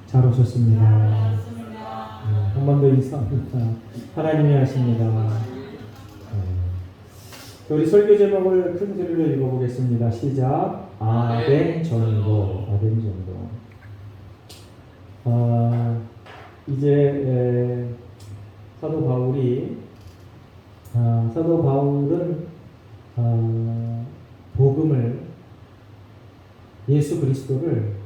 잘 오셨습니다. 한 번 더 인사합니다. 하나님이 하십니다. 우리 설교 제목을 큰 소리로 읽어보겠습니다. 시작. 아덴 전도. 아덴 전도. 이제 사도 바울은 복음을, 예수 그리스도를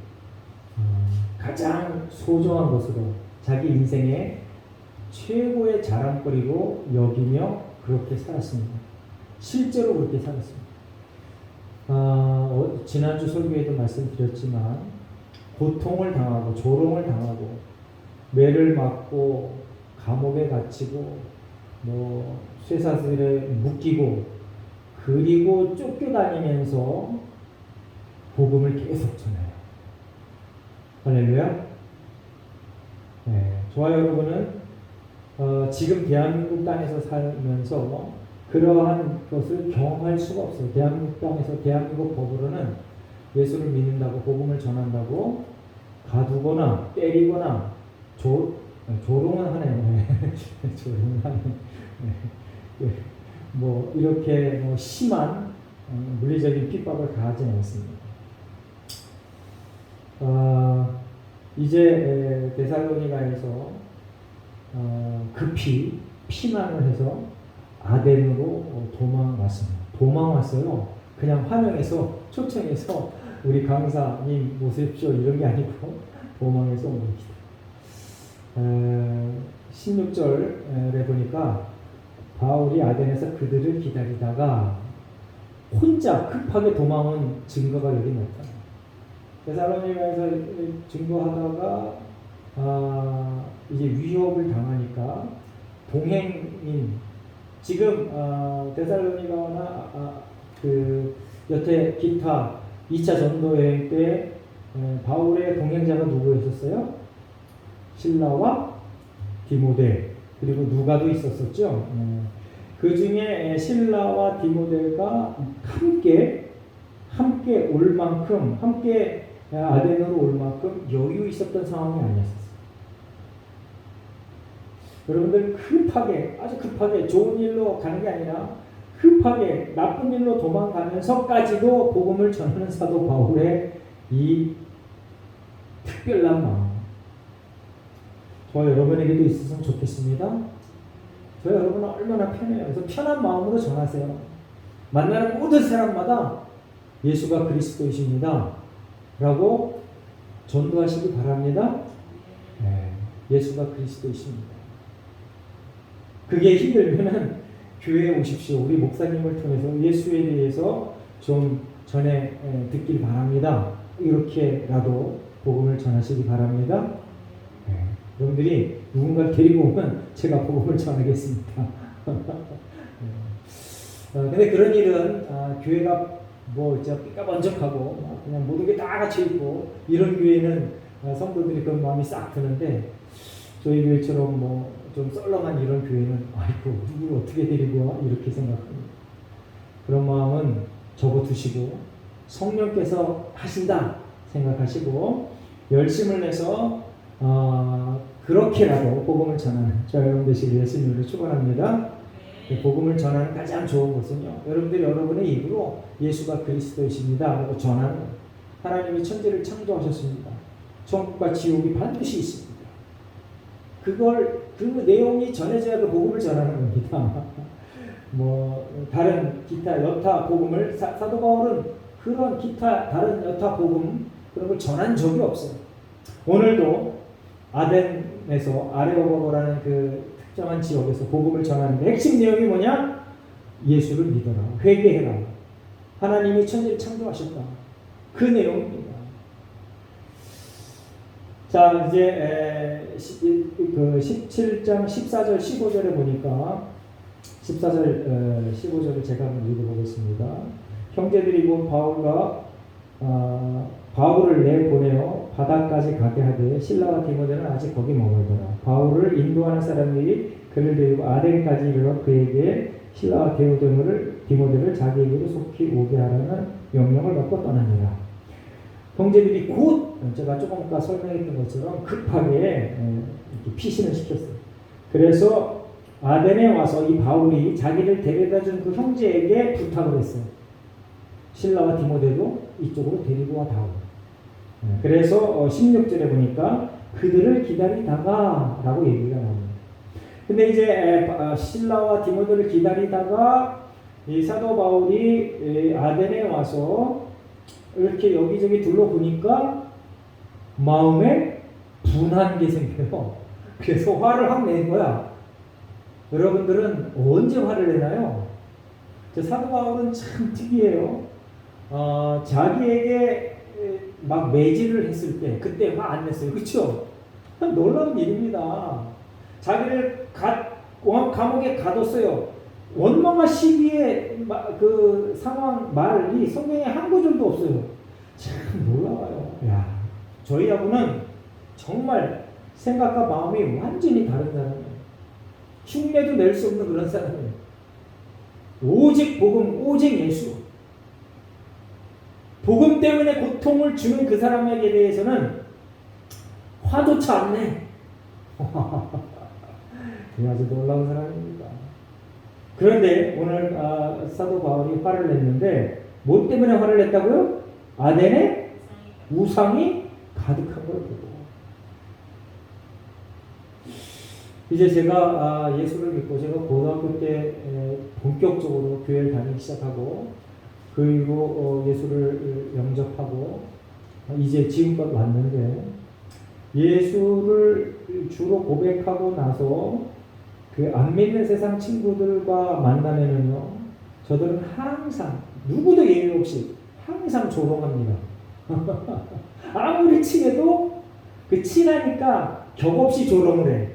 가장 소중한 것으로 자기 인생의 최고의 자랑거리로 여기며 그렇게 살았습니다. 실제로 그렇게 살았습니다. 지난주 설교에도 말씀드렸지만 고통을 당하고 조롱을 당하고 매를 맞고 감옥에 갇히고 쇠사슬에 묶이고 그리고 쫓겨다니면서 복음을 계속 전해요. 할렐루야. 네, 저와 여러분은 지금 대한민국 땅에서 살면서 그러한 것을 경험할 수가 없어요. 대한민국 땅에서 대한민국 법으로는 예수를 믿는다고 복음을 전한다고 가두거나 때리거나 조롱은 하네요. 조롱은 하네. 이렇게 심한 물리적인 핍박을 가하지는 않습니다. 이제 데살로니가에서 급히 피난을 해서 아덴으로 도망왔어요. 그냥 환영해서 초청해서 우리 강사님 모십시오 이런 게 아니고 도망해서 온 겁니다. 16절에 보니까 바울이 아덴에서 그들을 기다리다가 혼자 급하게 도망온 증거가 여기 나타나요. 데살로니가에서 증거하다가 이제 위협을 당하니까 동행인, 지금 데살로니가나 여태 기타 2차 전도 여행 때 바울의 동행자가 누구였었어요? 실라와 디모데, 그리고 누가도 있었었죠. 그 중에 실라와 디모데가 함께 올 만큼, 함께 아덴으로 올 만큼 여유 있었던 상황이 아니었어요. 여러분들 아주 급하게 좋은 일로 가는 게 아니라 급하게 나쁜 일로 도망가면서까지도 복음을 전하는 사도 바울의 이 특별한 마음, 저와 여러분에게도 있었으면 좋겠습니다. 저와 여러분은 얼마나 편해요. 그래서 편한 마음으로 전하세요. 만나는 모든 사람마다 예수가 그리스도이십니다 라고 전도하시기 바랍니다. 네, 예수가 그리스도이십니다. 그게 힘들면은 교회에 오십시오. 우리 목사님을 통해서 예수에 대해서 좀 전해 듣길 바랍니다. 이렇게라도 복음을 전하시기 바랍니다. 네, 여러분들이 누군가를 데리고 오면 제가 복음을 전하겠습니다. 근데 그런 일은 교회가 삐까번쩍하고 그냥 모든 게 다 같이 있고 이런 교회는 성도들이 그런 마음이 싹 드는데, 저희 교회처럼 좀 썰렁한 이런 교회는 아이고 누구를 어떻게 데리고 와 이렇게 생각합니다. 그런 마음은 접어두시고 성령께서 하신다 생각하시고 열심을 내서 그렇게라도 복음을 전하는 저와 여러분 되시길 예수님으로 축원합니다. 복음을 전하는 가장 좋은 것은요, 여러분들이 여러분의 입으로 예수가 그리스도이십니다 라고 전하는 거예요. 하나님이 천지를 창조하셨습니다. 천국과 지옥이 반드시 있습니다. 그 내용이 전해져야 그 복음을 전하는 겁니다. 다른 기타 여타 복음을 사도 바울은 그런 기타 다른 여타 복음 그런 걸 전한 적이 없어요. 오늘도 아덴에서 아레오바고라는 그 특정한 지역에서 복음을 전하는데 핵심 내용이 뭐냐? 예수를 믿어라, 회개해라, 하나님이 천지를 창조하셨다, 그 내용입니다. 자, 이제 17장 14절 15절에 보니까 14절 15절을 제가 한번 읽어보겠습니다. 형제들이 본 바울을 내보내어 바다까지 가게 하되 실라와 디모데는 아직 거기 머물더라. 바울을 인도하는 사람들이 그를 데리고 아덴까지 이르러 그에게 실라와 디모데를 자기에게로 속히 오게 하라는 명령을 받고 떠나니라. 형제들이 곧 제가 조금 아까 설명했던 것처럼 급하게 이렇게 피신을 시켰어요. 그래서 아덴에 와서 이 바울이 자기를 데려다 준 그 형제에게 부탁을 했어요. 실라와 디모데도 이쪽으로 데리고 와 다오. 그래서 16절에 보니까 그들을 기다리다가 라고 얘기가 나옵니다. 근데 이제 실라와 디모데를 기다리다가 이 사도 바울이 아덴에 와서 이렇게 여기저기 둘러보니까 마음에 분한 게 생겨요. 그래서 화를 확 낸 거야. 여러분들은 언제 화를 내나요? 저 사도 바울은 참 특이해요. 자기에게 막 매질을 했을 때 그때 화 안 냈어요. 그렇죠? 놀라운 일입니다. 자기를 감옥에 가뒀어요. 원망과 시기의 그 상황 말이 성경에 한 구절도 없어요. 참 놀라워요. 야, 저희하고는 정말 생각과 마음이 완전히 다른 사람이에요. 흉내도 낼 수 없는 그런 사람이에요. 오직 복음, 오직 예수. 복음 때문에 고통을 주는 그 사람에게 대해서는 화조차 안 내. 아주 놀라운 사람입니다. 그런데 오늘 사도 바울이 화를 냈는데 뭐 때문에 화를 냈다고요? 아덴에 우상이 가득한 걸 보고. 이제 제가 예수를 믿고 제가 고등학교 때 본격적으로 교회를 다니기 시작하고 그리고 예수를 영접하고 이제 지금껏 왔는데 예수를 주로 고백하고 나서 그 안 믿는 세상 친구들과 만나면은요, 저들은 항상 누구도 예외 없이 항상 조롱합니다. 아무리 친해도 그 친하니까 격없이 조롱을 해.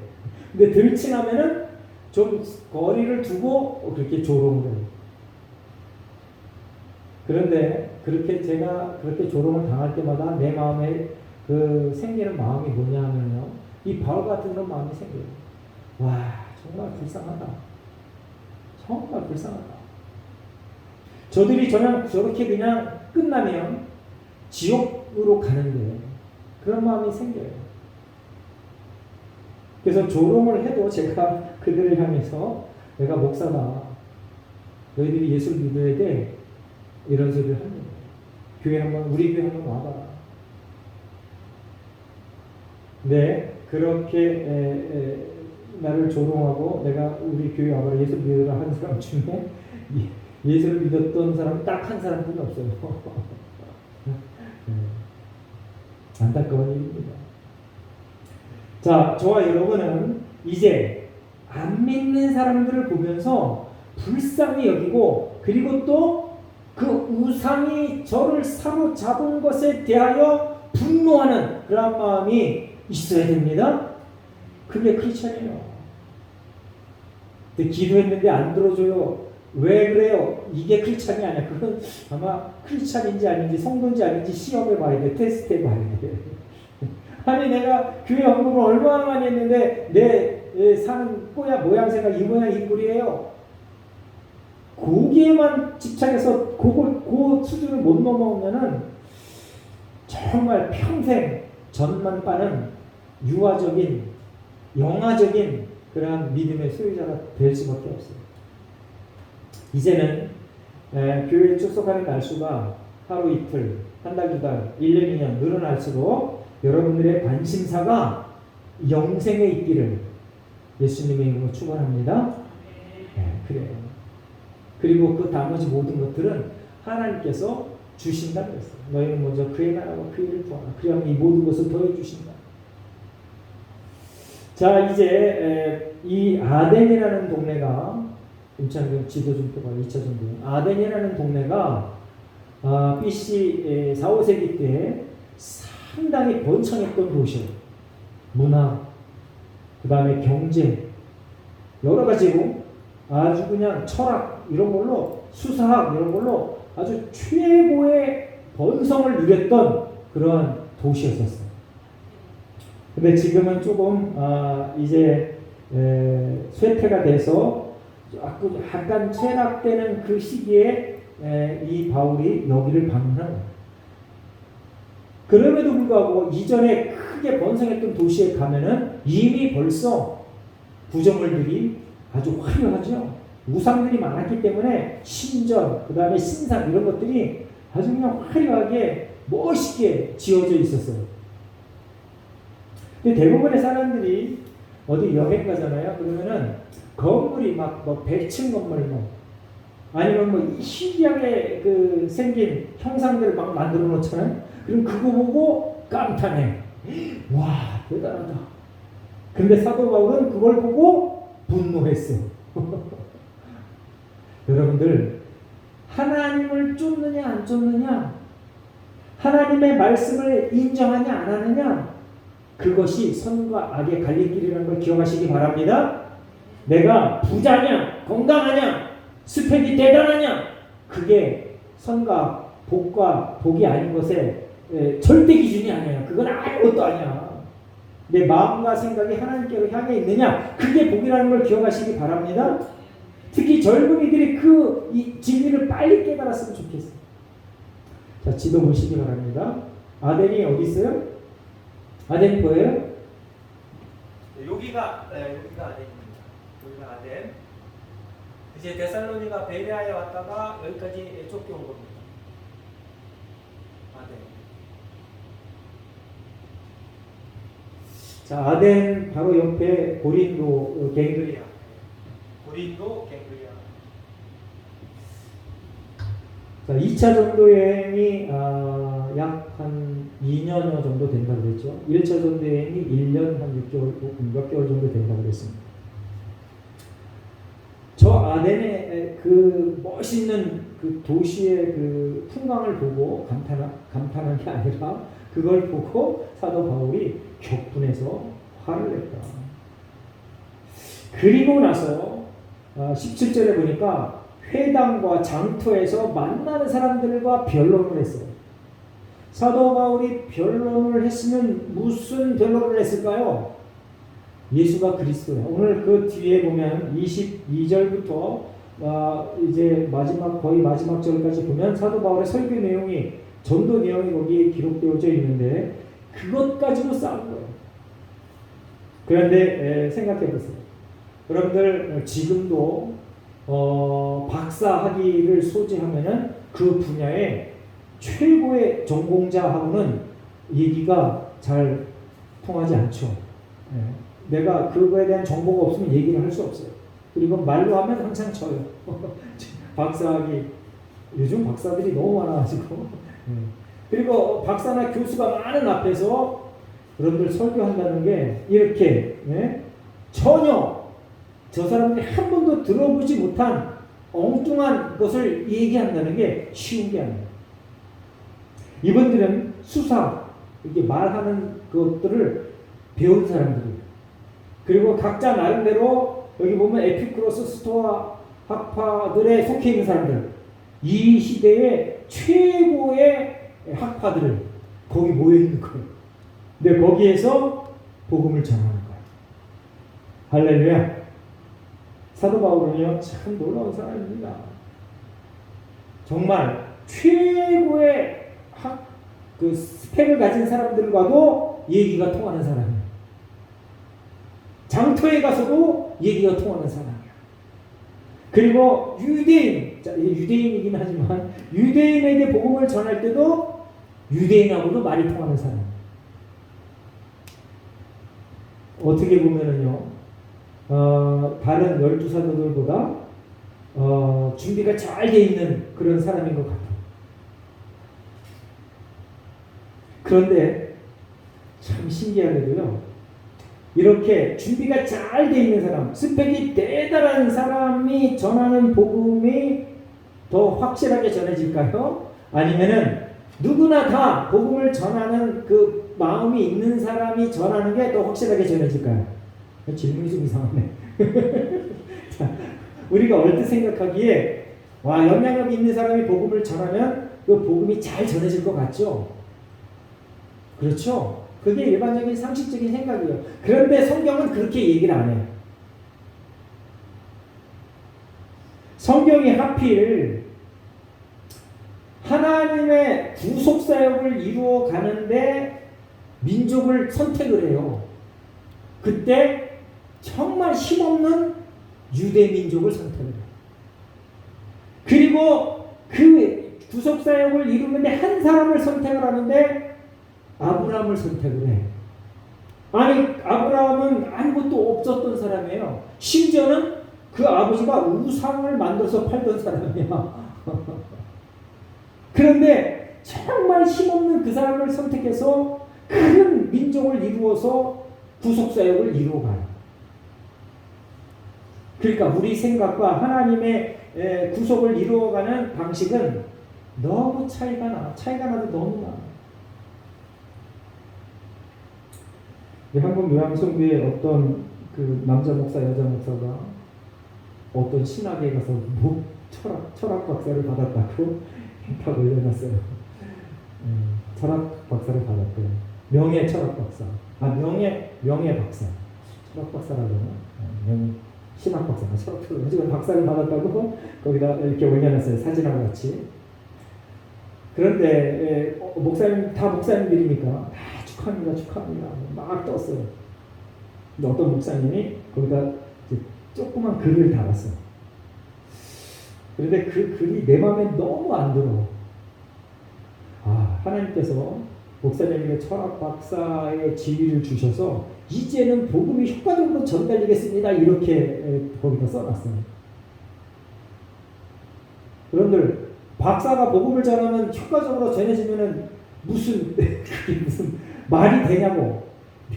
근데 덜 친하면은 좀 거리를 두고 그렇게 조롱을 해요. 그런데 그렇게 제가 그렇게 조롱을 당할 때마다 내 마음에 그 생기는 마음이 뭐냐 하면요, 이 바울 같은 그런 마음이 생겨요. 와, 정말 불쌍하다. 정말 불쌍하다. 저들이 저렇게 그냥 끝나면 지옥으로 가는데 그런 마음이 생겨요. 그래서 조롱을 해도 제가 그들을 향해서 내가 목사다. 너희들이 예수를 믿어야 돼. 이런 소리를 합니다. 우리 교회 한번 와봐라. 네, 그렇게 나를 조롱하고 내가 우리 교회 와봐라 예수 믿으라 한 사람 중에 예수를 믿었던 사람이 딱 한 사람뿐이 없어요. 안타까운 일입니다. 자, 저와 여러분은 이제 안 믿는 사람들을 보면서 불쌍히 여기고 그리고 또 그 우상이 저를 사로잡은 것에 대하여 분노하는 그런 마음이 있어야 됩니다. 그게 크리스찬이에요. 근데 기도했는데 안 들어줘요. 왜 그래요? 이게 크리스찬이 아니야. 그건 아마 크리스찬인지 아닌지 성도인지 아닌지 시험해 봐야 돼. 테스트해 봐야 돼. 아니 내가 교회 헌금을 얼마나 많이 했는데 내 사는 꼬야 모양새가 이 모양 이 꼴이에요. 거기에만 집착해서 그 수준을 못 넘어오면은 정말 평생 전만 빠는 유아적인 영아적인 그러한 믿음의 소유자가 될 수밖에 없어요. 이제는 교회에 출석하는 날수가 하루 이틀, 한 달, 두 달, 1년, 2년 늘어날수록 여러분들의 관심사가 영생에 있기를 예수님의 이름으로 축원합니다. 네, 그래요. 그리고 그 나머지 모든 것들은 하나님께서 주신다고 했어요. 너희는 먼저 그의 나라와 그 일을 구하라. 그리하면 이 모든 것을 더해 주신다. 자, 이제 이 아덴이라는 동네가 임찬경 지도 좀 펴봐. 2차 정도. 아덴이라는 동네가 BC 4, 5세기 때 상당히 번창했던 도시예요. 문화, 그 다음에 경제, 여러 가지로 아주 그냥 철학 이런 걸로 수사학 이런 걸로 아주 최고의 번성을 누렸던 그런 도시였었어요. 근데 지금은 조금 이제 쇠퇴가 돼서 약간 퇴락되는 그 시기에 이 바울이 여기를 방문한 거예요. 그럼에도 불구하고 이전에 크게 번성했던 도시에 가면은 이미 벌써 구조물들이 아주 화려하죠. 우상들이 많았기 때문에 신전, 그 다음에 신상 이런 것들이 아주 그냥 화려하게 멋있게 지어져 있었어요. 근데 대부분의 사람들이 어디 여행 가잖아요. 그러면은 건물이 막 뭐 100층 건물 뭐 아니면 뭐 희귀하게 그 생긴 형상들을 막 만들어 놓잖아요. 그럼 그거 보고 감탄해. 와, 대단하다. 근데 사도 바울은 그걸 보고 분노했어. 여러분들, 하나님을 쫓느냐 안 쫓느냐, 하나님의 말씀을 인정하냐 안 하느냐, 그것이 선과 악의 갈림길이라는 걸 기억하시기 바랍니다. 내가 부자냐 건강하냐 스펙이 대단하냐, 그게 선과 복과 복이 아닌 것에 절대 기준이 아니에요. 그건 아무것도 아니야. 내 마음과 생각이 하나님께로 향해 있느냐, 그게 복이라는 걸 기억하시기 바랍니다. 특히 젊은이들이 이 진리를 빨리 깨달았으면 좋겠어요. 자, 지도 보시기 바랍니다. 아덴이 어디 있어요? 아덴 뭐예요? 여기가 아덴입니다. 여기가 아덴. 이제 데살로니가 베레아에 왔다가 여기까지 쫓겨온 겁니다. 아덴. 자, 아덴 바로 옆에 고린도 갱그리아. 고린도 갱그리아. 자, 2차 전도 여행이 약 한 2년여 정도 된다고 그랬죠. 1차 전도 여행이 1년 한 6개월, 몇 개월 정도 된다고 그랬습니다. 저 아덴의 그 멋있는 그 도시의 그 풍광을 보고 감탄한 게 아니라 그걸 보고 사도 바울이 격분해서 화를 냈다. 그리고 나서 17절에 보니까 회당과 장터에서 만나는 사람들과 변론을 했어요. 사도 바울이 변론을 했으면 무슨 변론을 했을까요? 예수가 그리스도야. 오늘 그 뒤에 보면 22절부터 이제 거의 마지막 절까지 보면 사도 바울의 설교 내용이, 전도 내용이 거기에 기록되어져 있는데 그것 가지고 싸운 거예요. 그런데 생각해 보세요. 여러분들 지금도 박사 학위를 소지하면은 그 분야의 최고의 전공자하고는 얘기가 잘 통하지 않죠. 내가 그거에 대한 정보가 없으면 얘기를 할 수 없어요. 그리고 말로 하면 항상 져요. 박사학위, 요즘 박사들이 너무 많아가지고. 그리고 박사나 교수가 많은 앞에서 여러분들 설교한다는 게 이렇게 전혀 저 사람들이 한 번도 들어보지 못한 엉뚱한 것을 얘기한다는 게 쉬운 게 아니에요. 이분들은 수사, 이렇게 말하는 것들을 배운 사람들이에요. 그리고 각자 나름대로 여기 보면 에피쿠로스, 스토아 학파들에 속해 있는 사람들, 이 시대의 최고의 학파들을 거기 모여 있는 거예요. 근데 거기에서 복음을 전하는 거예요. 할렐루야. 사도 바울은요, 참 놀라운 사람입니다. 정말 최고의 그 스펙을 가진 사람들과도 얘기가 통하는 사람이에요. 장터에 가서도 얘기가 통하는 사람이에요. 그리고 유대인, 유대인이긴 하지만 유대인에게 복음을 전할 때도 유대인하고도 말이 통하는 사람이에요. 어떻게 보면은요, 다른 12사도들보다 준비가 잘 돼 있는 그런 사람인 것 같아요. 그런데 참 신기하게도요, 이렇게 준비가 잘 돼 있는 사람, 스펙이 대단한 사람이 전하는 복음이 더 확실하게 전해질까요? 아니면은 누구나 다 복음을 전하는 그 마음이 있는 사람이 전하는 게 더 확실하게 전해질까요? 질문이 좀 이상하네. 자, 우리가 얼핏 생각하기에 영향력 있는 사람이 복음을 전하면 그 복음이 잘 전해질 것 같죠? 그렇죠? 그게 일반적인 상식적인 생각이에요. 그런데 성경은 그렇게 얘기를 안 해요. 하나님의 구속사역을 이루어 가는데 민족을 선택을 해요. 그때 정말 힘없는 유대 민족을 선택을 해요. 그리고 그 구속사역을 이루는데 한 사람을 선택을 하는데 아브라함을 선택을 해. 아니, 아브라함은 아무것도 없었던 사람이에요. 심지어는 그 아버지가 우상을 만들어서 팔던 사람이야. 그런데 정말 힘없는 그 사람을 선택해서 큰 민족을 이루어서 구속사역을 이루어가요. 그러니까 우리 생각과 하나님의 구속을 이루어가는 방식은 너무 차이가 나도 너무 나. 한국 요양성교회 어떤 그 남자 목사, 여자 목사가 어떤 신학에 가서 철학 박사를 받았다고 딱 올려놨어요. 철학 박사를 받았대요. 명예 철학 박사. 명예 박사. 철학 박사라고 하나? 신학 박사. 지금 박사를 받았다고 거기다 이렇게 올려놨어요. 사진하고 같이. 그런데 목사님 다 목사님들이니까 축하합니다. 막 떴어요. 근데 어떤 목사님이 거기다 조그만 글을 달았어요. 그런데 그 글이 내 마음에 너무 안 들어. 하나님께서 목사님에게 철학 박사의 지위를 주셔서 이제는 복음이 효과적으로 전달되겠습니다. 이렇게 거기다 써놨어요. 여러분들, 박사가 복음을 전하면 효과적으로 전해지면은 그게 무슨 말이 되냐고.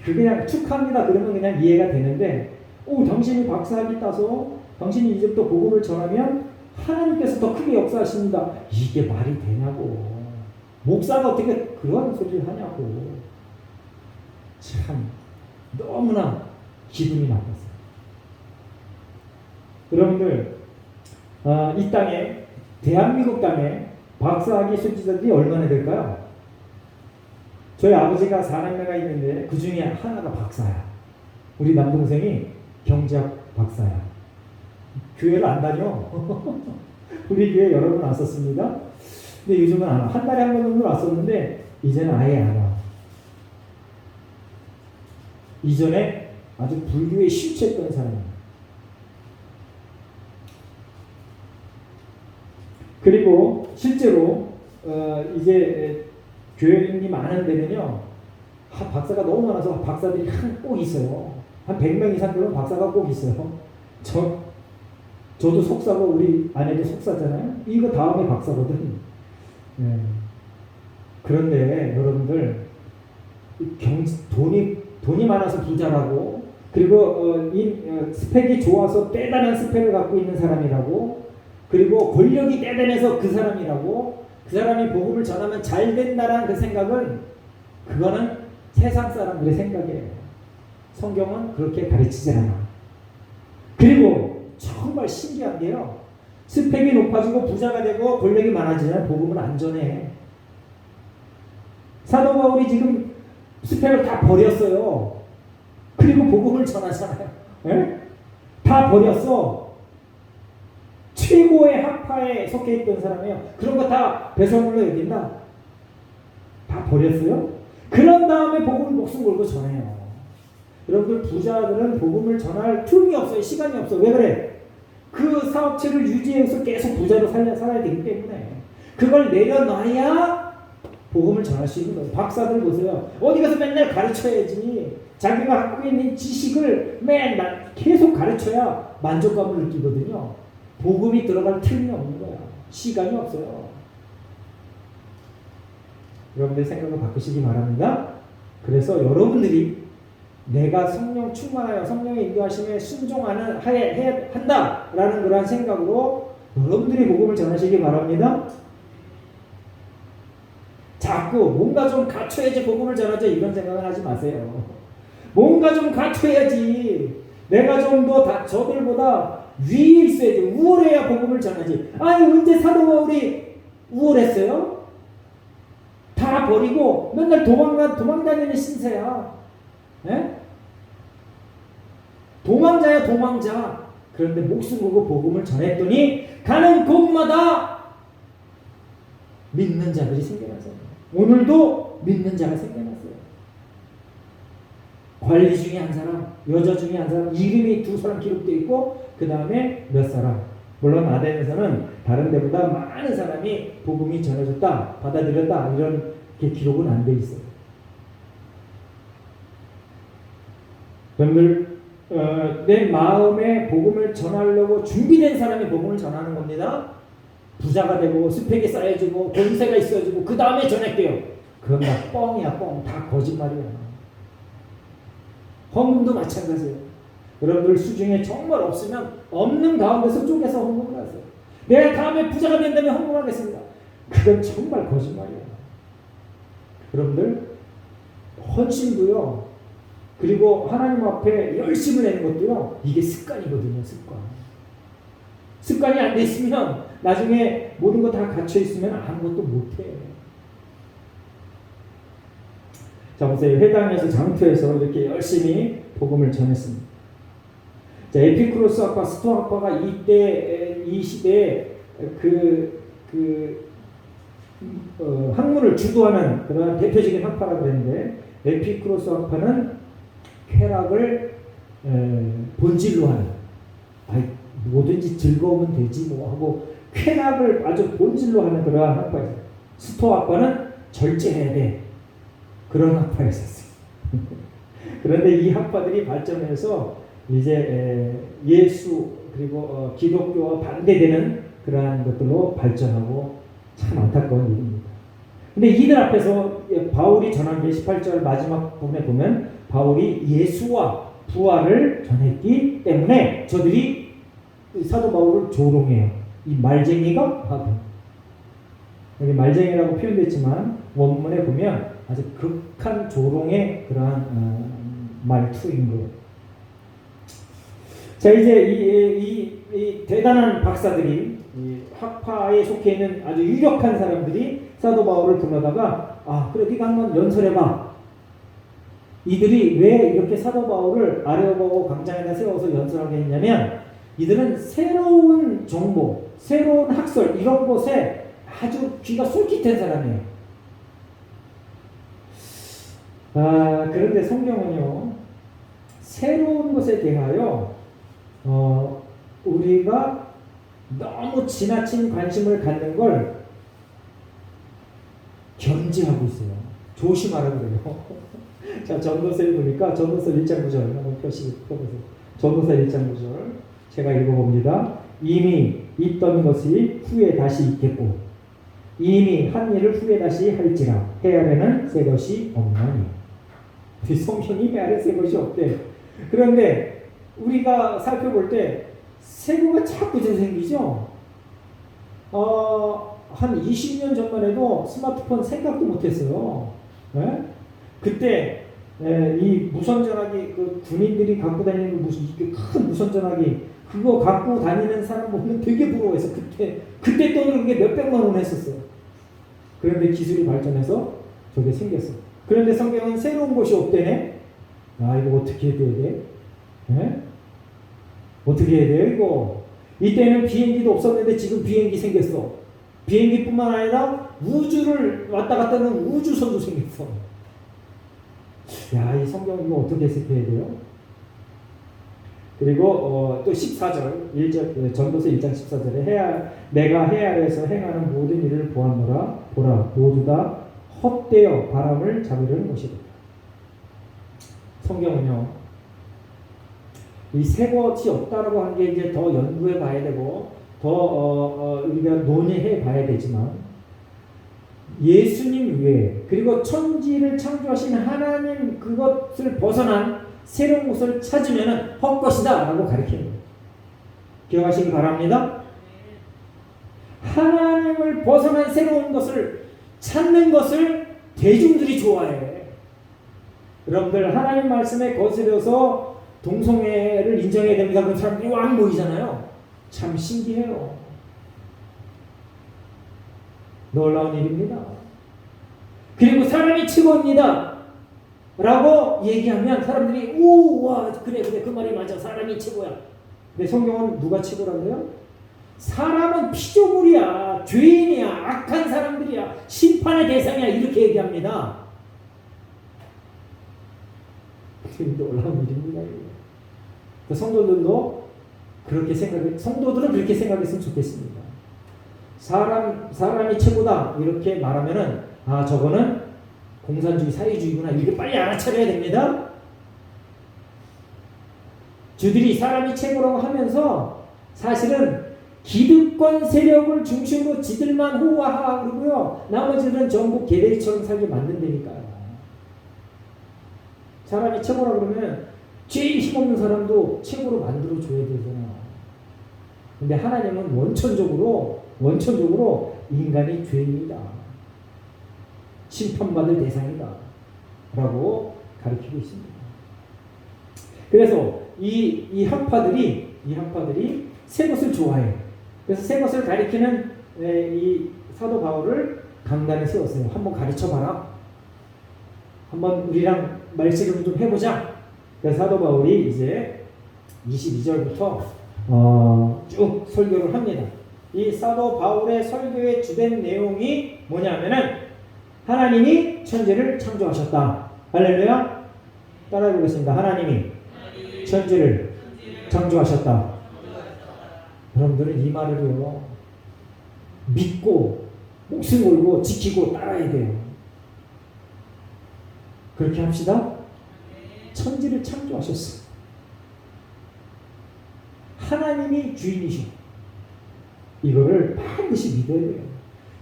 그냥 축하합니다. 그러면 그냥 이해가 되는데, 당신이 박사학위 따서 당신이 이제부터 복음을 전하면 하나님께서 더 크게 역사하십니다. 이게 말이 되냐고. 목사가 어떻게 그런 소리를 하냐고. 참 너무나 기분이 나빴어요. 여러분들, 이 땅에, 대한민국 땅에 박사학위 수지자들이 얼마나 될까요? 저희 아버지가 4남매가 있는데 그 중에 하나가 박사야. 우리 남동생이 경제학 박사야. 교회를 안 다녀. 우리 교회 여러 번 왔었습니다. 근데 요즘은 안 와. 한 달에 한 번 정도 왔었는데 이제는 아예 안 와. 이전에 아주 불교에 심취했던 사람이에요. 그리고 실제로 이제 교회인이 많은 데는요, 박사가 너무 많아서 박사들이 꼭 있어요. 한 100명 이상 되면 박사가 꼭 있어요. 저도 석사고 우리 아내도 석사잖아요. 이거 다음에 박사거든. 그런데 여러분들, 돈이 많아서 부자라고, 그리고 스펙이 좋아서 대단한 스펙을 갖고 있는 사람이라고, 그리고 권력이 대단해서 그 사람이라고, 그 사람이 복음을 전하면 잘 된다라는 그 생각은, 그거는 세상 사람들의 생각이에요. 성경은 그렇게 가르치지 않아. 그리고 정말 신기한 게요, 스펙이 높아지고 부자가 되고 권력이 많아지면 복음을 안 전해. 사도 바울이 지금 스펙을 다 버렸어요. 그리고 복음을 전하잖아요. 다 버렸어. 최고의 학파에 속해 있던 사람이에요. 그런 거 다 배설물로 여긴다. 다 버렸어요. 그런 다음에 복음을 목숨 걸고 전해요. 여러분들, 부자들은 복음을 전할 틈이 없어요. 시간이 없어. 왜 그래? 그 사업체를 유지해서 계속 부자로 살아야 되기 때문에 그걸 내려놔야 복음을 전할 수 있는 거예요. 박사들 보세요. 어디 가서 맨날 가르쳐야지. 자기가 갖고 있는 지식을 맨날 계속 가르쳐야 만족감을 느끼거든요. 복음이 들어갈 틈이 없는 거야. 시간이 없어요. 여러분들 생각을 바꾸시기 바랍니다. 그래서 여러분들이 내가 성령 충만하여 성령의 인도하심에 순종하는 해야 한다라는 그러한 생각으로 여러분들이 복음을 전하시기 바랍니다. 자꾸 뭔가 좀 갖춰야지 복음을 전하자 이런 생각을 하지 마세요. 뭔가 좀 갖춰야지. 내가 좀 더 저들보다 위에 있어야지. 우월해야 복음을 전하지. 아니, 언제 사도 바울이 우월했어요? 다 버리고 맨날 도망다니는 신세야. 도망자야, 도망자. 그런데 목숨 걸고 복음을 전했더니 가는 곳마다 믿는 자들이 생겨났어요. 오늘도 믿는 자가 생겨났어요. 관리 중에 한 사람, 여자 중에 한 사람, 이름이 2사람 기록되어 있고 그 다음에 몇 사람. 물론 아덴에서는 다른 데보다 많은 사람이 복음이 전해졌다, 받아들였다 이런 기록은 안 돼 있어요. 여러분들 내 마음에 복음을 전하려고 준비된 사람이 복음을 전하는 겁니다. 부자가 되고 스펙이 쌓여지고 권세가 있어지고 그 다음에 전할게요. 그건 다 뻥이야, 뻥. 다 거짓말이야. 헌금도 마찬가지예요. 여러분들 수중에 정말 없으면 없는 가운데서 쪼개서 헌금을 하세요. 내가 다음에 부자가 된다면 헌금하겠습니다. 그건 정말 거짓말이야. 여러분들 헌신도요, 그리고 하나님 앞에 열심을 내는 것도요, 이게 습관이거든요. 습관이 안 돼 있으면 나중에 모든 거 다 갇혀 있으면 아무것도 못해. 자, 보세요. 회당에서 장터에서 이렇게 열심히 복음을 전했습니다. 자, 에피쿠로스 학파, 스토아 학파가 이 시대에 학문을 주도하는 그런 대표적인 학파라고 그랬는데, 에피쿠로스 학파는 쾌락을 본질로 하는, 뭐든지 즐거우면 되지 뭐 하고 쾌락을 아주 본질로 하는 그러한 학파였어요. 스토아 학파는 절제해야 돼, 그런 학파였었어요. 그런데 이 학파들이 발전해서 이제 예수 그리고 기독교와 반대되는 그러한 것들로 발전하고 참 안타까운 일입니다. 근데 이들 앞에서 바울이 전한 게 18절 마지막 부분에 보면 바울이 예수와 부활을 전했기 때문에 저들이 사도 바울을 조롱해요. 이 말쟁이가 바보. 여기 말쟁이라고 표현됐지만 원문에 보면 아주 극한 조롱의 그러한 말투인 거예요. 자, 이제 이 대단한 박사들이, 이 학파에 속해 있는 아주 유력한 사람들이 사도 바울을 불러다가, 그래 네가 한번 연설해봐. 이들이 왜 이렇게 사도 바울을 아레오바고 광장에다 세워서 연설하게 했냐면, 이들은 새로운 정보, 새로운 학설 이런 것에 아주 귀가 솔깃한 사람이에요. 그런데 성경은요, 새로운 것에 대하여 우리가 너무 지나친 관심을 갖는 걸 견지하고 있어요. 조심하라고 그래요. 자, 전도서에 보니까 전도서 1장 9절 한번 펴보세요. 전도서 1장 9절 제가 읽어봅니다. 이미 있던 것이 후에 다시 있겠고 이미 한 일을 후에 다시 할지라 해 아래는 새 것이 없나니. 성경이 해 아래 새 것이 없대. 그런데 우리가 살펴볼 때 새거가 자꾸 생기죠. 한 20년 전만 해도 스마트폰 생각도 못했어요. 네? 그때 이 무선전화기, 그 군인들이 갖고 다니는 큰 무선전화기 그거 갖고 다니는 사람 보면 되게 부러워해서 그때 돈으로 그게 몇백만 원 했었어요. 그런데 기술이 발전해서 저게 생겼어. 그런데 성경은 새로운 것이 없대네. 이거 어떻게 해야 돼? 네? 어떻게 해야 돼요 이거? 이때는 비행기도 없었는데 지금 비행기 생겼어. 비행기뿐만 아니라 우주를 왔다 갔다 하는 우주선도 생겼어. 야, 이 성경 이거 어떻게 해석해야 돼요? 그리고 또 14절 1절 전도서 1장 14절에 내가 해 아래에서 행하는 모든 일을 보았노라. 보라, 모두 다 헛되어 바람을 잡으려는 것이다. 성경은요, 이 새 것이 없다라고 하는 게 이제 더 연구해 봐야 되고 더 우리가 논의해 봐야 되지만, 예수님 외에 그리고 천지를 창조하신 하나님 그것을 벗어난 새로운 것을 찾으면 헛것이다 라고 가르치는 거예요. 기억하시기 바랍니다. 하나님을 벗어난 새로운 것을 찾는 것을 대중들이 좋아해. 여러분들 하나님 말씀에 거스려서 동성애를 인정해야 됩니다. 그런 사람들이 왕 모이잖아요. 참 신기해요. 놀라운 일입니다. 그리고 사람이 최고입니다 라고 얘기하면 사람들이 와 그래 그 말이 맞아, 사람이 최고야. 근데 성경은 누가 최고라고 해요? 사람은 피조물이야, 죄인이야, 악한 사람들이야, 심판의 대상이야, 이렇게 얘기합니다. 놀라운 일입니다. 그 성도들도 성도들은 그렇게 생각했으면 좋겠습니다. 사람이 최고다 이렇게 말하면은 저거는 공산주의 사회주의구나 이렇게 빨리 알아차려야 됩니다. 주들이 사람이 최고라고 하면서 사실은 기득권 세력을 중심으로 지들만 호화하고 그러고요. 나머지들은 전부 개돼지처럼 살게 만든다니까요. 사람이 최고라 그러면 제일 힘없는 사람도 최고로 만들어줘야 되잖아. 근데 하나님은 원천적으로 인간이 죄인이다. 심판받을 대상이다. 라고 가르치고 있습니다. 그래서 이 학파들이 새 것을 좋아해요. 그래서 새 것을 가리키는 이 사도 바울을 강단에 세웠어요. 한번 가르쳐봐라. 한번 우리랑 말씨름 좀 해보자. 그래서 사도 바울이 이제 22절부터 쭉 설교를 합니다. 이 사도 바울의 설교의 주된 내용이 뭐냐면은 하나님이 천지를 창조하셨다. 할렐루야. 따라해 보겠습니다. 하나님이 천지를 창조하셨다. 여러분들은 이 말을요 믿고 목숨 걸고 지키고 따라야 돼요. 그렇게 합시다. 천지를 창조하셨어. 하나님이 주인이셔. 이거를 반드시 믿어야 돼요.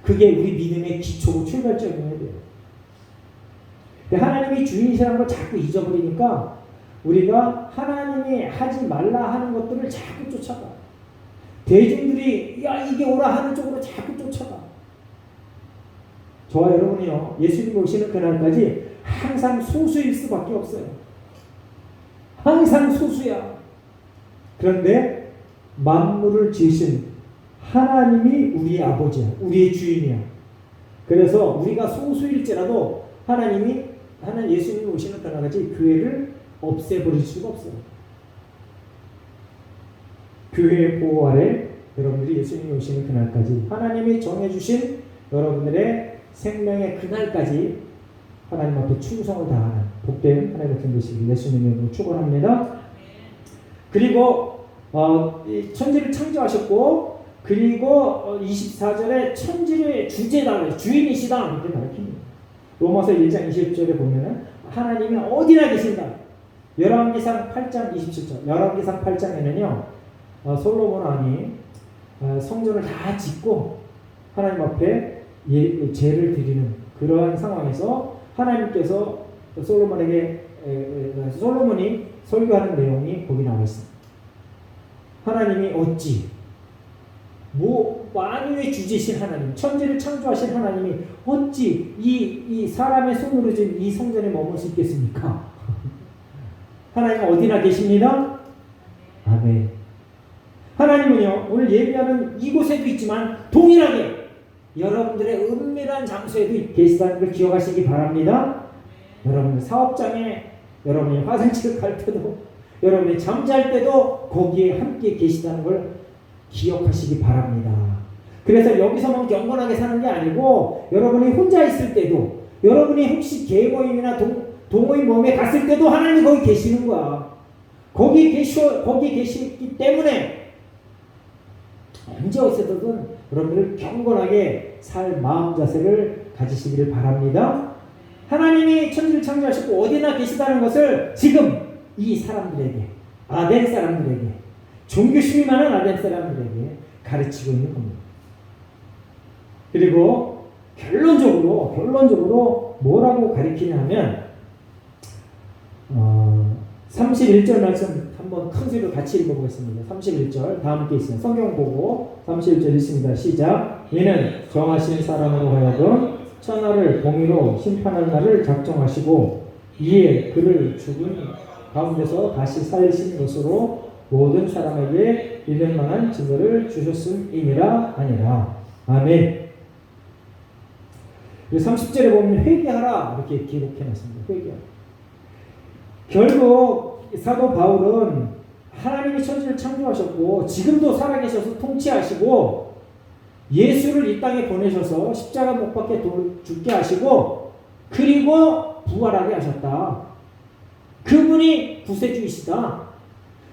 그게 우리 믿음의 기초고 출발점이어야 돼요. 근데 하나님이 주인이시라는 걸 자꾸 잊어버리니까 우리가 하나님이 하지 말라 하는 것들을 자꾸 쫓아가. 대중들이 야 이게 오라 하는 쪽으로 자꾸 쫓아가. 저와 여러분이요 예수님 오시는 그날까지 항상 소수일 수밖에 없어요. 항상 소수야. 그런데 만물을 지으신 하나님이 우리의 아버지야. 우리의 주인이야. 그래서 우리가 소수일지라도 하나님 예수님이 오시는 그날까지 교회를 없애버릴 수가 없어요. 교회의 보호 아래 여러분들이 예수님이 오시는 그날까지 하나님이 정해주신 여러분들의 생명의 그날까지 하나님 앞에 충성을 다하는 복된 하나님의 같은 되시길 예수님의 이름으로 축원합니다. 그리고 천지를 창조하셨고 그리고 24절에 천지의 주제다, 주인이시다 이렇게 가르칩니다. 로마서 1장 20절에 보면은 하나님이 어디나 계신다. 열왕기상 8장 27절. 열왕기상 8장에는요 솔로몬 왕이 성전을 다 짓고 하나님 앞에 제를 드리는 그러한 상황에서 하나님께서 솔로몬이 설교하는 내용이 거기 나와 있습니다. 하나님이 어찌 만유의 주제신 하나님, 천지를 창조하신 하나님이 어찌 이 사람의 손으로 지은 이 성전에 머물 수 있겠습니까? 하나님은 어디나 계십니다. 아멘. 하나님은요 오늘 예배하는 이곳에도 있지만 동일하게 여러분들의 은밀한 장소에도 계시다는 걸 기억하시기 바랍니다. 여러분들 사업장에, 여러분이 화장실 갈 때도, 여러분이 잠잘 때도 거기에 함께 계시다는 걸 기억하시기 바랍니다. 그래서 여기서만 경건하게 사는 게 아니고 여러분이 혼자 있을 때도, 여러분이 혹시 개모임이나 동호인 모임에 갔을 때도 하나님이 거기 계시는 거야. 거기 계시기 때문에 언제 어디서든 여러분들 경건하게 살 마음 자세를 가지시기를 바랍니다. 하나님이 천지를 창조하시고 어디나 계시다는 것을 지금 이 사람들에게, 아덴 사람들에게, 종교심이 많은 아덴 사람들에게 가르치고 있는 겁니다. 그리고 결론적으로 뭐라고 가르치냐면 31절 말씀 한번 큰 소리로 같이 읽어보겠습니다. 31절 다 함께 있어요. 성경 보고 31절 읽습니다. 시작. 이는 정하신 사람으로 하여금 천하를 공의로 심판할 날을 작정하시고 이에 그를 죽은 가운데서 다시 살리신 것으로 모든 사람에게 믿을 만한 증거를 주셨음이니라 아니라. 아멘. 30절에 보면 회개하라 이렇게 기록해놨습니다. 회개하라. 결국 사도 바울은 하나님이 천지를 창조하셨고 지금도 살아계셔서 통치하시고 예수를 이 땅에 보내셔서 십자가 못 박게 죽게 하시고 그리고 부활하게 하셨다. 그분이 구세주이시다.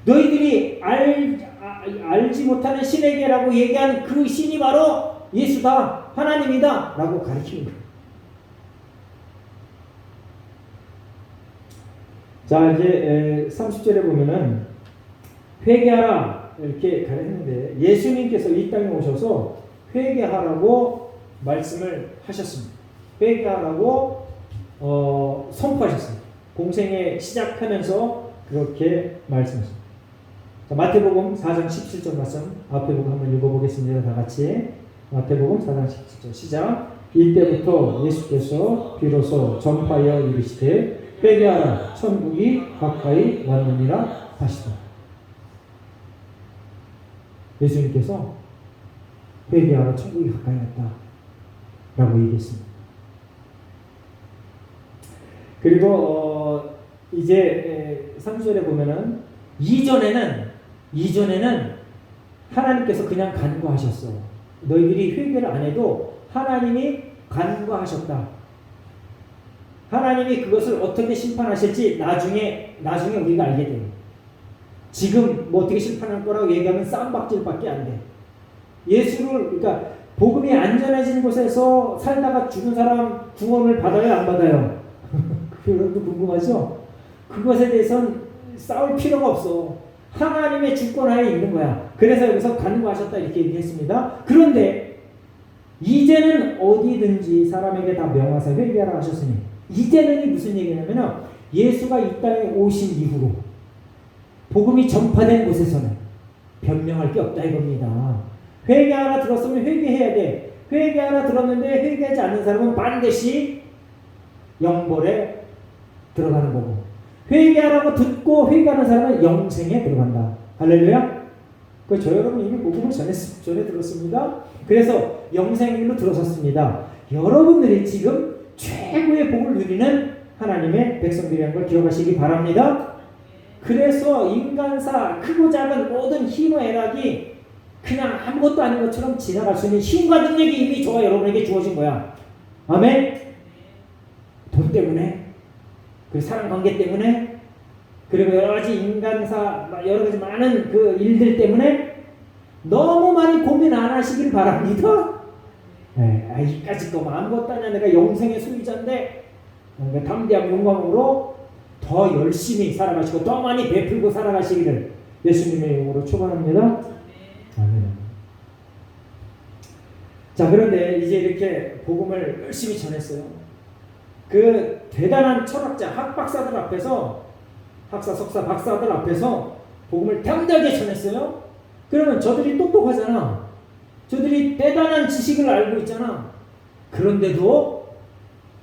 너희들이 알지 못하는 신에게라고 얘기하는 그 신이 바로 예수다. 하나님이다. 라고 가르치는 거예요. 자, 이제 30절에 보면은 회개하라 이렇게 가르쳤는데 예수님께서 이 땅에 오셔서 회개하라고 말씀을 하셨습니다. 회개하라고 선포하셨습니다. 공생에 시작하면서 그렇게 말씀하셨습니다. 자, 마태복음 4장 17절 말씀 앞에 보고 한번 읽어보겠습니다. 다 같이 마태복음 4장 17절 시작. 이때부터 예수께서 비로소 전파하여 이르시되 회개하라 천국이 가까이 왔느니라 하시더라. 예수님께서 회개하라 천국이 가까이 왔다 라고 얘기했습니다. 그리고 이제 3절에 보면은 이전에는 하나님께서 그냥 간구하셨어. 너희들이 회개를 안 해도 하나님이 간구하셨다. 하나님이 그것을 어떻게 심판하실지 나중에 우리가 알게 돼요. 지금 뭐 어떻게 심판할 거라고 얘기하면 쌈박질밖에 안 돼. 예수를 그러니까 복음이 안전해진 곳에서 살다가 죽은 사람 구원을 받아요, 안 받아요? 여러분도 궁금하죠? 그것에 대해서는 싸울 필요가 없어. 하나님의 주권하에 있는 거야. 그래서 여기서 간구하셨다 이렇게 얘기했습니다. 그런데 이제는 어디든지 사람에게 다 명하사 회개하라 하셨으니 이제는이 무슨 얘기냐면요. 예수가 이 땅에 오신 이후로 복음이 전파된 곳에서는 변명할 게 없다 이겁니다. 회개하라 들었으면 회개해야 돼. 회개하라 들었는데 회개하지 않는 사람은 반드시 영벌에 들어가는 거고 회개하라고 듣고 회개하는 사람은 영생에 들어간다. 할렐루야. 저 여러분 이미 복음을 전에 들었습니다. 그래서 영생의 길로 들어섰습니다. 여러분들이 지금 최고의 복을 누리는 하나님의 백성들이라는 걸 기억하시기 바랍니다. 그래서 인간사 크고 작은 모든 희노 애락이 그냥 아무것도 아닌 것처럼 지나갈 수 있는 힘과 능력이 이미 저와 여러분에게 주어진 거야. 아멘. 돈 때문에, 그 사람 관계 때문에, 그리고 여러 가지 인간사 여러 가지 많은 그 일들 때문에 너무 많이 고민 안 하시길 바랍니다. 이까짓 거 아무것도 아니야. 내가 영생의 소유자인데 담대한 용광으로 더 열심히 살아가시고 더 많이 베풀고 살아가시기를 예수님의 이름으로 축원합니다. 아멘. 자, 그런데 이제 이렇게 복음을 열심히 전했어요. 그 대단한 철학자 학박사들 앞에서 학사, 석사, 박사들 앞에서 복음을 담대하게 전했어요. 그러면 저들이 똑똑하잖아. 저들이 대단한 지식을 알고 있잖아. 그런데도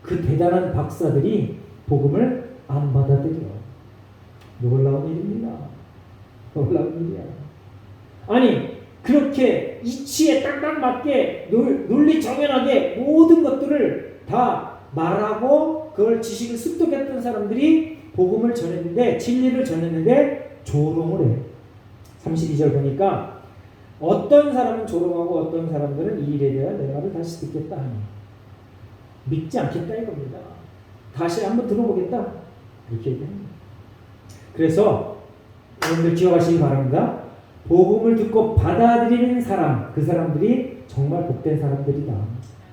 그 대단한 박사들이 복음을 안 받아들여. 놀라운 일입니다. 놀라운 일이야. 아니 그렇게 이치에 딱딱 맞게 논리정연하게 모든 것들을 다 말하고 그걸 지식을 습득했던 사람들이 복음을 전했는데 진리를 전했는데 조롱을 해. 32절 보니까 어떤 사람은 조롱하고 어떤 사람들은 이 일에 대한 내 말을 다시 듣겠다 하니 믿지 않겠다 이겁니다. 다시 한번 들어보겠다 이렇게 얘기합니다. 그래서 여러분들 기억하시기 바랍니다. 복음을 듣고 받아들이는 사람, 그 사람들이 정말 복된 사람들이다.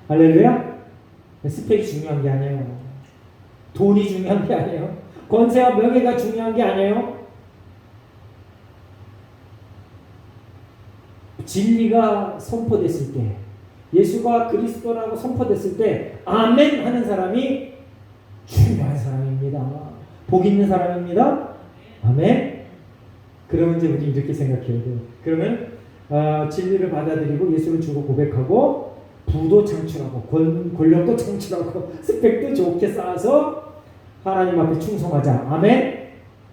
할렐루야. 스펙이 중요한 게 아니에요. 돈이 중요한 게 아니에요. 권세와 명예가 중요한 게 아니에요. 진리가 선포됐을 때, 예수가 그리스도라고 선포됐을 때 아멘 하는 사람이 중요한 사람입니다. 복 있는 사람입니다. 아멘. 그러면 이제 우리 이렇게 생각해야 돼요. 그러면 진리를 받아들이고 예수를 주고 고백하고 부도 창출하고 권력도 창출하고 스펙도 좋게 쌓아서 하나님 앞에 충성하자. 아멘.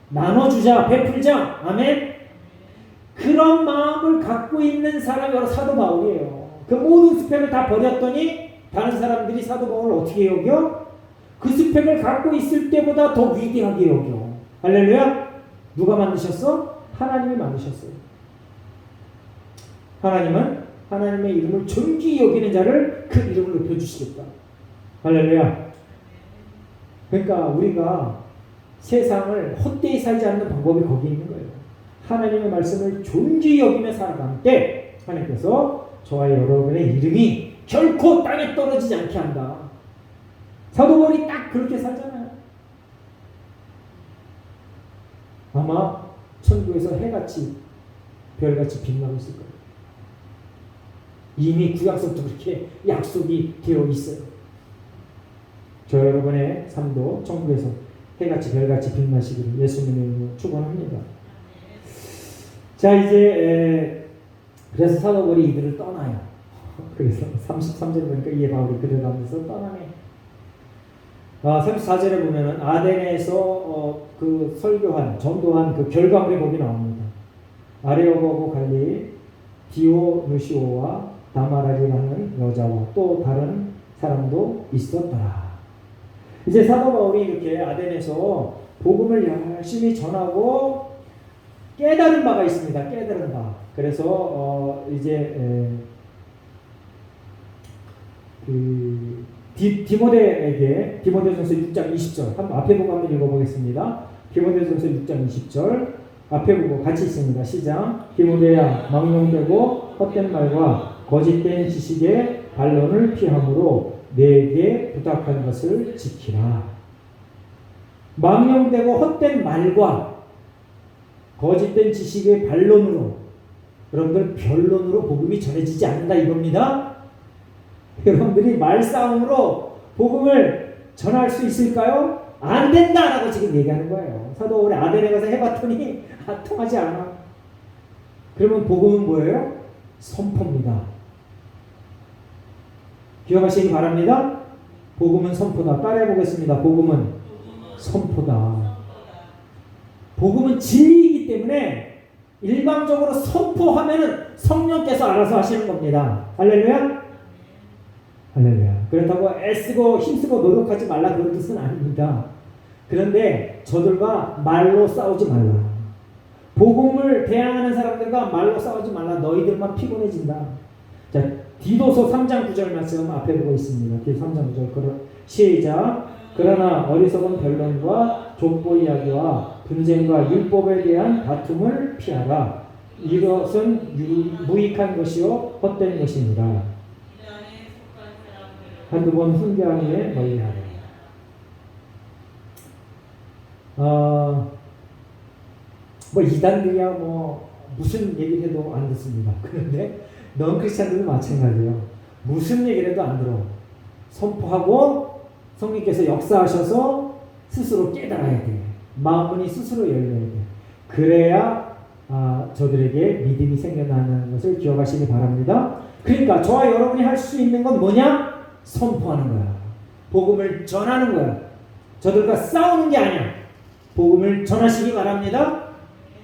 나눠주자. 베풀자. 아멘. 그런 마음을 갖고 있는 사람이 바로 사도 바울이에요. 그 모든 스펙을 다 버렸더니 다른 사람들이 사도 바울을 어떻게 여겨? 그 스펙을 갖고 있을 때보다 더 위대하게 여겨. 할렐루야. 누가 만드셨어? 하나님이 만드셨어요. 하나님은 하나님의 이름을 존귀히 여기는 자를 그 이름을 높여주시겠다. 할렐루야. 그러니까 우리가 세상을 헛되이 살지 않는 방법이 거기 있는 거예요. 하나님의 말씀을 존귀히 여기며 살아갈 때 하나님께서 저와 여러분의 이름이 결코 땅에 떨어지지 않게 한다. 사도 바울이 딱 그렇게 살잖아요. 아마 천국에서 해같이 별같이 빛나고 있을 거예요. 이미 구약서부터 그렇게 약속이 되어 있어요. 저 여러분의 삶도 천국에서 해같이 별같이 빛나시기를 예수님의 이름으로 축원합니다. 자, 이제 그래서 사도 바울이 이들을 떠나요. 그래서 33절에 보니까 이에 바울이 그들 가운데서 떠나네. 34절에 보면은 아데네에서 그 설교한 전도한 그 결과물이 거기 나옵니다. 아레오고고 갈리 디오누시오와 다마라리라는 여자와 또 다른 사람도 있었더라. 이제 사도 바울이 이렇게 아덴에서 복음을 열심히 전하고 깨달은 바가 있습니다. 깨달은 바. 그래서 이제 디모데에게 디모데전서 6장 20절 한번 앞에 보고 한번 읽어보겠습니다. 디모데전서 6장 20절 앞에 보고 같이 있습니다. 시작. 디모데야 망령되고 헛된 말과 거짓된 지식의 반론을 피함으로 내게 부탁하는 것을 지키라. 망령되고 헛된 말과 거짓된 지식의 반론으로 여러분들 변론으로 복음이 전해지지 않는다 이겁니다. 여러분들이 말싸움으로 복음을 전할 수 있을까요? 안 된다라고 지금 얘기하는 거예요. 사도 바울이 아덴에 가서 해봤더니 통하지 않아. 그러면 복음은 뭐예요? 선포입니다. 기억하시기 바랍니다. 복음은 선포다. 따라해 보겠습니다. 복음은 선포다. 복음은 진리이기 때문에 일방적으로 선포하면은 성령께서 알아서 하시는 겁니다. 할렐루야. 할렐루야. 그렇다고 애쓰고 힘쓰고 노력하지 말라 그런 뜻은 아닙니다. 그런데 저들과 말로 싸우지 말라. 복음을 대항하는 사람들과 말로 싸우지 말라. 너희들만 피곤해진다. 자, 디도서 3장 9절 말씀 앞에 보고 있습니다. 디도서 3장 9절 시작. 그러나 어리석은 변론과 족보 이야기와 분쟁과 율법에 대한 다툼을 피하라. 이것은 무익한 것이요 헛된 것입니다. 한두 번 훈계하기에 멀리하라. 뭐 이단들이야 뭐 무슨 얘기를 해도 안 듣습니다. 그런데 넌 크리스찬들도 마찬가지예요. 무슨 얘기를 해도 안 들어. 선포하고 성령께서 역사하셔서 스스로 깨달아야 돼. 마음문이 스스로 열려야 돼. 그래야 저들에게 믿음이 생겨나는 것을 기억하시기 바랍니다. 그러니까 저와 여러분이 할 수 있는 건 뭐냐? 선포하는 거야. 복음을 전하는 거야. 저들과 싸우는 게 아니야. 복음을 전하시기 바랍니다.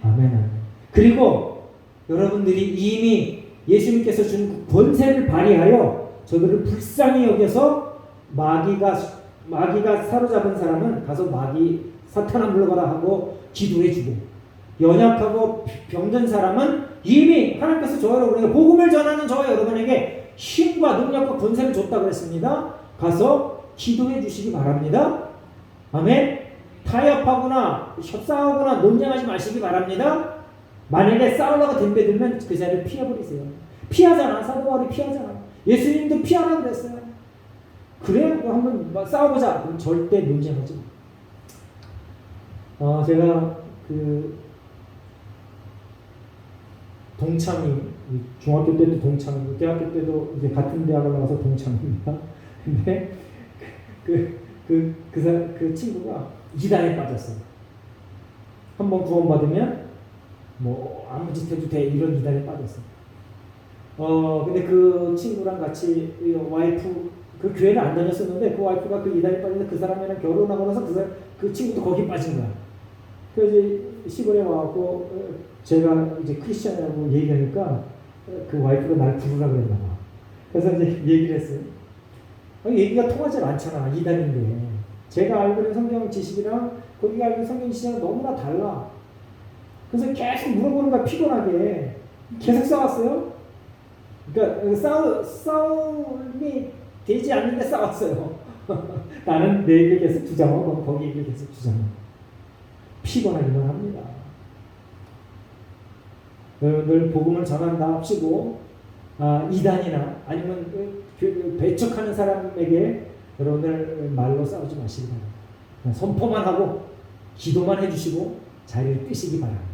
아멘. 그리고 여러분들이 이미 예수님께서 준 권세를 발휘하여 저들을 불쌍히 여겨서 마귀가 사로잡은 사람은 가서 마귀 사탄아 물러가라 하고 기도해주고, 연약하고 병든 사람은 이미 하나님께서 저와 여러분에게 복음을 전하는 저와 여러분에게 힘과 능력과 권세를 줬다고 했습니다. 가서 기도해 주시기 바랍니다. 아멘. 타협하거나 협상하거나 논쟁하지 마시기 바랍니다. 만약에 싸우려고 덤벼들면 그 자리를 피해버리세요. 피하잖아. 사도 바울이 피하잖아. 예수님도 피하라고 그랬어요. 그래? 한번 싸워보자. 그럼 절대 논쟁하지 마. 제가 동창이 중학교 때도 동창이고 대학교 때도 이제 같은 대학을 나와서 동창입니다. 근데 그 친구가 이단에 빠졌어요. 한번 구원받으면 뭐 아무 짓 해도 돼 이런 이단에 빠졌어요. 근데 그 친구랑 같이 와이프 그 교회를 안 다녔었는데 그 와이프가 그 이단에 빠졌는데 그 사람이랑 결혼하고 나서 그 친구도 거기 빠진 거야. 그래서 이제 시골에 와갖고 제가 이제 크리스찬이라고 얘기하니까 그 와이프가 날 부르라 그랬나 봐. 그래서 이제 얘기를 했어요. 얘기가 통하지 않잖아. 이단인데. 제가 알고 있는 성경 지식이랑 거기가 알고 있는 성경 지식이랑 너무나 달라. 그래서 계속 물어보는 거야, 피곤하게. 계속 싸웠어요. 그러니까 싸움이 되지 않는데 싸웠어요. 나는 내 얘기를 계속 주장하고 거기 얘기를 계속 주장하고. 피곤하기만 합니다. 여러분들 복음을 전한다 합시고 이단이나 아니면 배척하는 사람에게 여러분들 말로 싸우지 마시기 바랍니다. 그냥 선포만 하고 기도만 해주시고 자리를 뜨시기 바랍니다.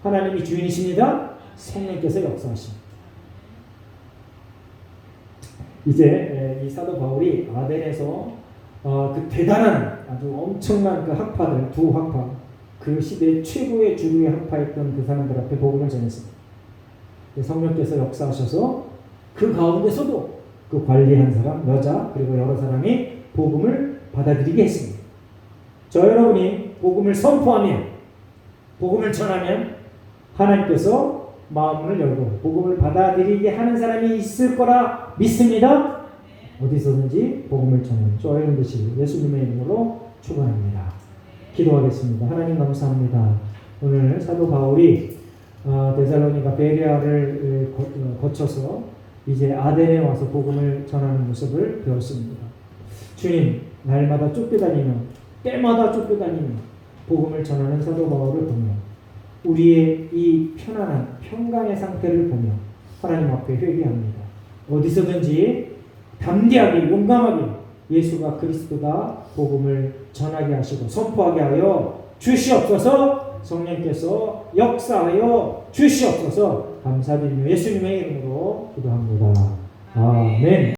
하나님이 주인이십니다. 성령께서 역사하십니다. 이제 이 사도 바울이 아덴에서 그 대단한 아주 엄청난 그 학파들, 두 학파, 그 시대 최고의 주류의 학파였던 그 사람들 앞에 복음을 전했습니다. 성령께서 역사하셔서 그 가운데서도 그 관리한 사람, 여자 그리고 여러 사람이 복음을 받아들이게 했습니다. 저 여러분이 복음을 선포하며 복음을 전하면 하나님께서 마음을 열고 복음을 받아들이게 하는 사람이 있을 거라 믿습니다. 어디서든지 복음을 전하는 저 여러분 되시길 예수님의 이름으로 축원합니다. 기도하겠습니다. 하나님 감사합니다. 오늘 사도 바울이 데살로니가 베레아를 거쳐서 이제 아덴에 와서 복음을 전하는 모습을 배웠습니다. 주님, 날마다 쫓겨다니며 때마다 쫓겨다니며 복음을 전하는 사도 바울을 보며 우리의 이 편안한 평강의 상태를 보며 하나님 앞에 회개합니다. 어디서든지 담대하게 용감하게 예수가 그리스도다 복음을 전하게 하시고 선포하게 하여 주시옵소서. 성령께서 역사하여 주시옵소서. 감사드리며 예수님의 이름으로 기도합니다. 아멘.